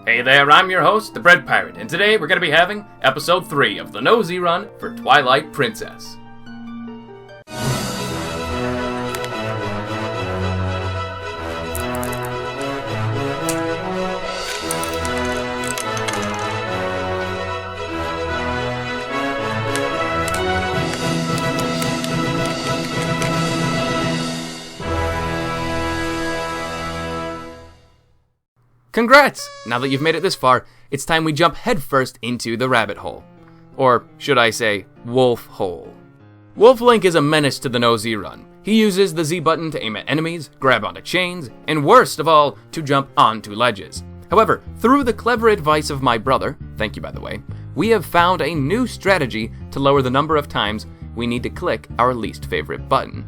Hey there, I'm your host, the Bread Pirate, and today we're going to be having episode 3 of the No Z run for Twilight Princess. Congrats! Now that you've made it this far, it's time we jump headfirst into the rabbit hole. Or should I say, wolf hole. Wolf Link is a menace to the No Z run. He uses the Z button to aim at enemies, grab onto chains, and worst of all, to jump onto ledges. However, through the clever advice of my brother, thank you by the way, we have found a new strategy to lower the number of times we need to click our least favorite button.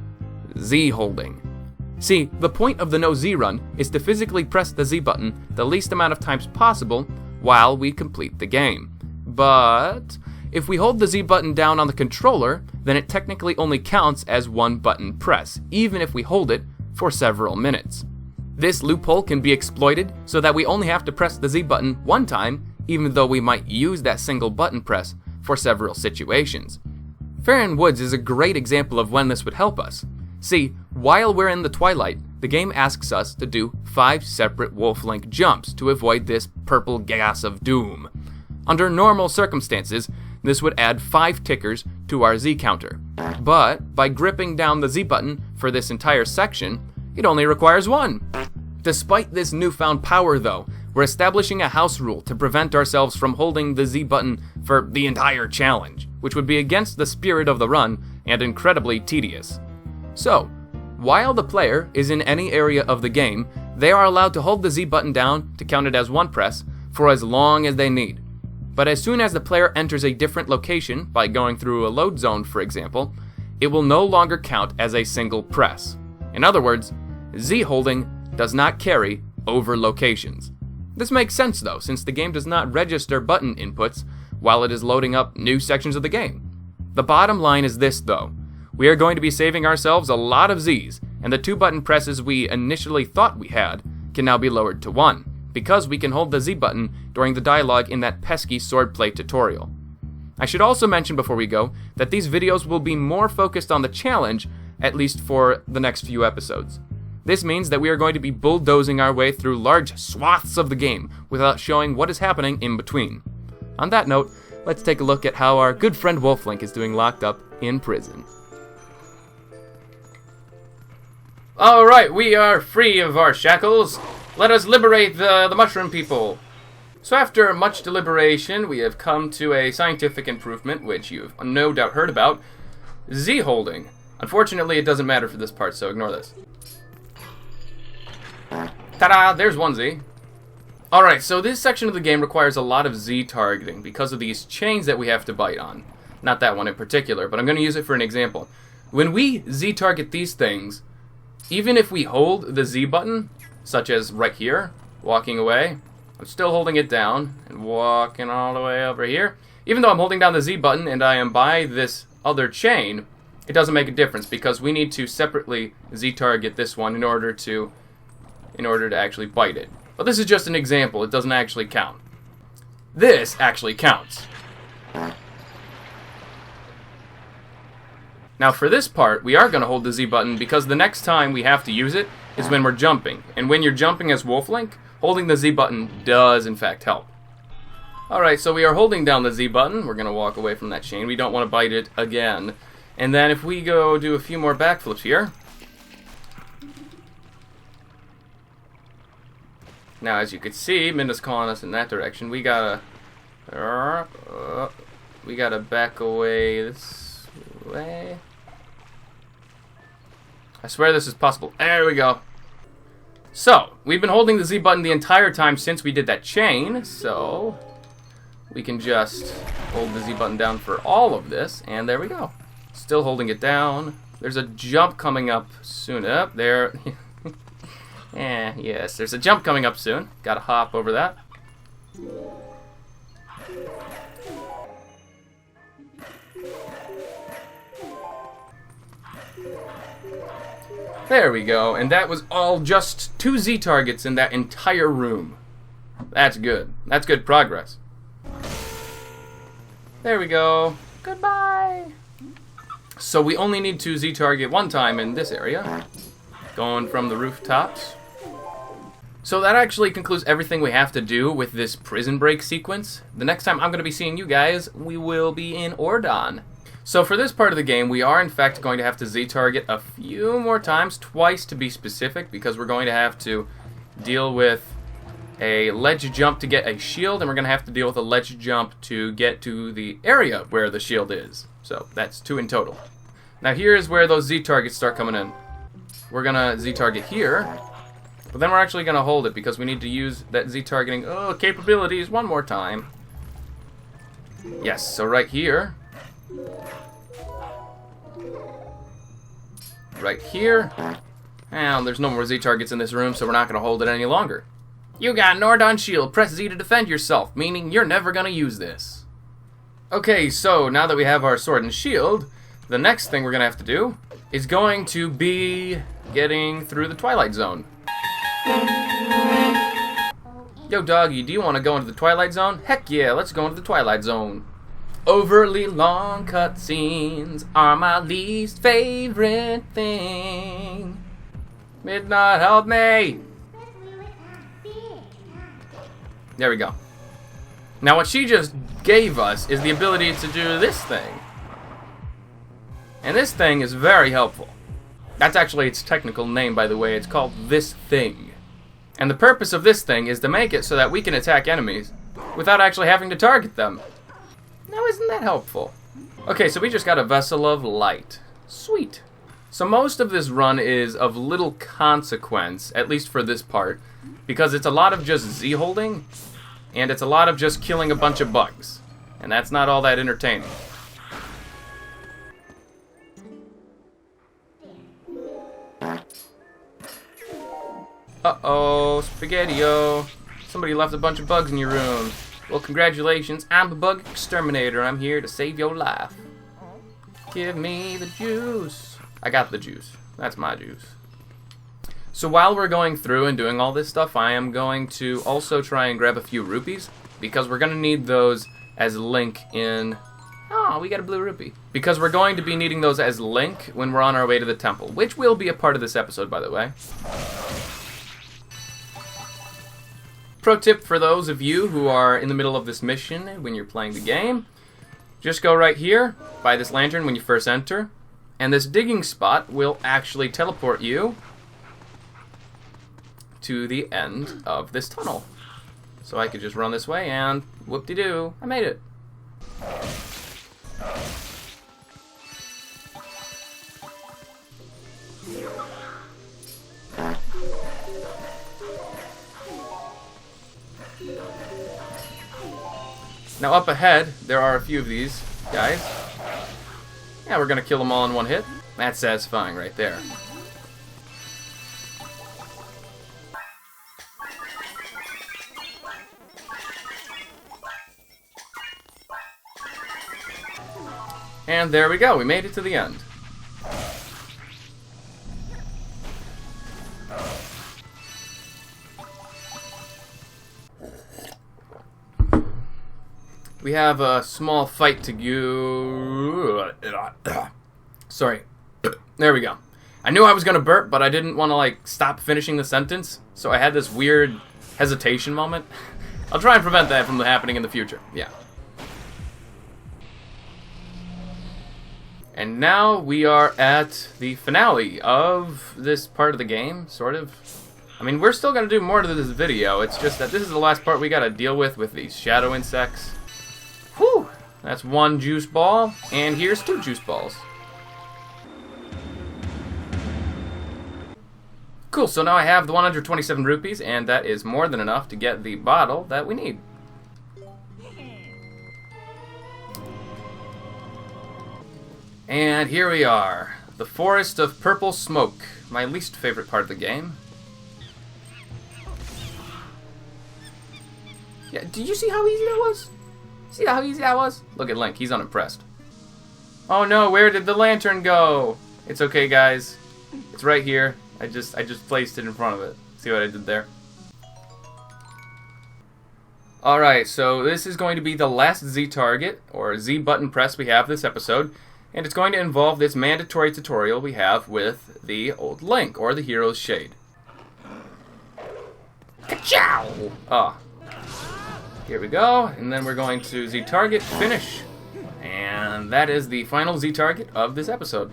Z holding. See, the point of the No Z run is to physically press the Z button the least amount of times possible while we complete the game. But if we hold the Z button down on the controller, then it technically only counts as one button press, even if we hold it for several minutes. This loophole can be exploited so that we only have to press the Z button one time, even though we might use that single button press for several situations. Farron Woods is a great example of when this would help us. See, while we're in the Twilight, the game asks us to do 5 separate Wolf Link jumps to avoid this purple gas of doom. Under normal circumstances, this would add 5 tickers to our Z counter. But by gripping down the Z button for this entire section, it only requires 1. Despite this newfound power though, we're establishing a house rule to prevent ourselves from holding the Z button for the entire challenge, which would be against the spirit of the run and incredibly tedious. So, while the player is in any area of the game, they are allowed to hold the Z button down to count it as one press for as long as they need. But as soon as the player enters a different location, by going through a load zone for example, it will no longer count as a single press. In other words, Z holding does not carry over locations. This makes sense though, since the game does not register button inputs while it is loading up new sections of the game. The bottom line is this though. We are going to be saving ourselves a lot of Z's, and the 2 button presses we initially thought we had can now be lowered to 1, because we can hold the Z button during the dialogue in that pesky swordplay tutorial. I should also mention before we go that these videos will be more focused on the challenge, at least for the next few episodes. This means that we are going to be bulldozing our way through large swaths of the game without showing what is happening in between. On that note, let's take a look at how our good friend Wolf Link is doing locked up in prison. Alright, we are free of our shackles. Let us liberate the mushroom people. So after much deliberation, we have come to a scientific improvement, which you've no doubt heard about. Z holding. Unfortunately, it doesn't matter for this part, so ignore this. Ta-da! There's one Z. Alright, so this section of the game requires a lot of Z targeting because of these chains that we have to bite on. Not that one in particular, but I'm going to use it for an example. When we Z target these things, even if we hold the Z button, such as right here, walking away, I'm still holding it down and walking all the way over here. Even though I'm holding down the Z button and I am by this other chain, it doesn't make a difference because we need to separately Z target this one in order to actually bite it. But this is just an example, it doesn't actually count. This actually counts. Now for this part, we are going to hold the Z button because the next time we have to use it is when we're jumping. And when you're jumping as Wolf Link, holding the Z button does in fact help. Alright, so we are holding down the Z button. We're going to walk away from that chain. We don't want to bite it again. And then if we go do a few more backflips here. Now as you can see, Minda's calling us in that direction. We gotta back away this way. I swear this is possible. There we go. So, we've been holding the Z button the entire time since we did that chain, so we can just hold the Z button down for all of this, and there we go. Still holding it down. There's a jump coming up soon. Up there. Yes, there's a jump coming up soon. Gotta hop over that. There we go, and that was all just 2 Z targets in that entire room. That's good. That's good progress. There we go. Goodbye. So we only need to Z-target one time in this area. Going from the rooftops. So that actually concludes everything we have to do with this prison break sequence. The next time I'm going to be seeing you guys, we will be in Worden. So for this part of the game, we are in fact going to have to Z-target a few more times, twice to be specific, because we're going to have to deal with a ledge jump to get a shield, and we're going to have to deal with a ledge jump to get to the area where the shield is. So that's 2 in total. Now here's where those Z-targets start coming in. We're going to Z-target here, but then we're actually going to hold it because we need to use that Z-targeting capabilities one more time. Yes, so right here. Right here. And there's no more Z-targets in this room, so we're not going to hold it any longer. You got an Ordon shield. Press Z to defend yourself, meaning you're never going to use this. Okay, so now that we have our sword and shield, the next thing we're going to have to do is going to be getting through the Twilight Zone. Yo, doggy, do you want to go into the Twilight Zone? Heck yeah, let's go into the Twilight Zone. Overly long cutscenes are my least favorite thing. Midnight, help me! There we go. Now what she just gave us is the ability to do this thing. And this thing is very helpful. That's actually its technical name, by the way. It's called this thing. And the purpose of this thing is to make it so that we can attack enemies without actually having to target them. Now isn't that helpful? Okay, so we just got a Vessel of Light. Sweet. So most of this run is of little consequence, at least for this part, because it's a lot of just Z-holding, and it's a lot of just killing a bunch of bugs. And that's not all that entertaining. Uh-oh, Spaghetti-O. Somebody left a bunch of bugs in your room. Well, congratulations, I'm the bug exterminator. I'm here to save your life. Give me the juice. I got the juice. That's my juice. So while we're going through and doing all this stuff, I am going to also try and grab a few rupees, because we're going to need those as Link in... Oh, we got a blue rupee. Because we're going to be needing those as Link when we're on our way to the temple, which will be a part of this episode, by the way. Pro tip for those of you who are in the middle of this mission when you're playing the game, just go right here, by this lantern when you first enter, and this digging spot will actually teleport you to the end of this tunnel. So I could just run this way and whoop-de-doo, I made it. Now up ahead, there are a few of these guys. Yeah, we're gonna kill them all in one hit. That's satisfying right there. And there we go, we made it to the end. We have a small fight to go. Sorry. There we go. I knew I was gonna burp, but I didn't want to like stop finishing the sentence, so I had this weird hesitation moment. I'll try and prevent that from happening in the future. Yeah. And now we are at the finale of this part of the game, sort of. I mean, we're still gonna do more to this video. It's just that this is the last part we gotta deal with these shadow insects. Whew! That's one juice ball, and here's 2 juice balls. Cool, so now I have the 127 rupees, and that is more than enough to get the bottle that we need. And here we are, the Forest of Purple Smoke, my least favorite part of the game. Yeah, did you see how easy that was? See how easy that was? Look at Link, he's unimpressed. Oh no, where did the lantern go? It's okay, guys. It's right here. I just placed it in front of it. See what I did there? Alright, so this is going to be the last Z target, or Z button press we have this episode, and it's going to involve this mandatory tutorial we have with the old Link, or the Hero's Shade. Ka-chow! Ah. Here we go, and then we're going to Z target, finish. And that is the final Z target of this episode.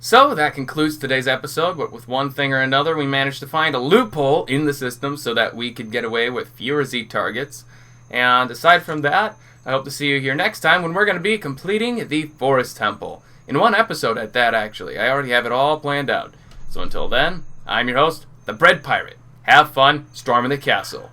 So, that concludes today's episode, but with one thing or another, we managed to find a loophole in the system so that we could get away with fewer Z targets. And aside from that, I hope to see you here next time when we're going to be completing the Forest Temple. In one episode at that, actually. I already have it all planned out. So until then, I'm your host, the Bread Pirate. Have fun storming the castle.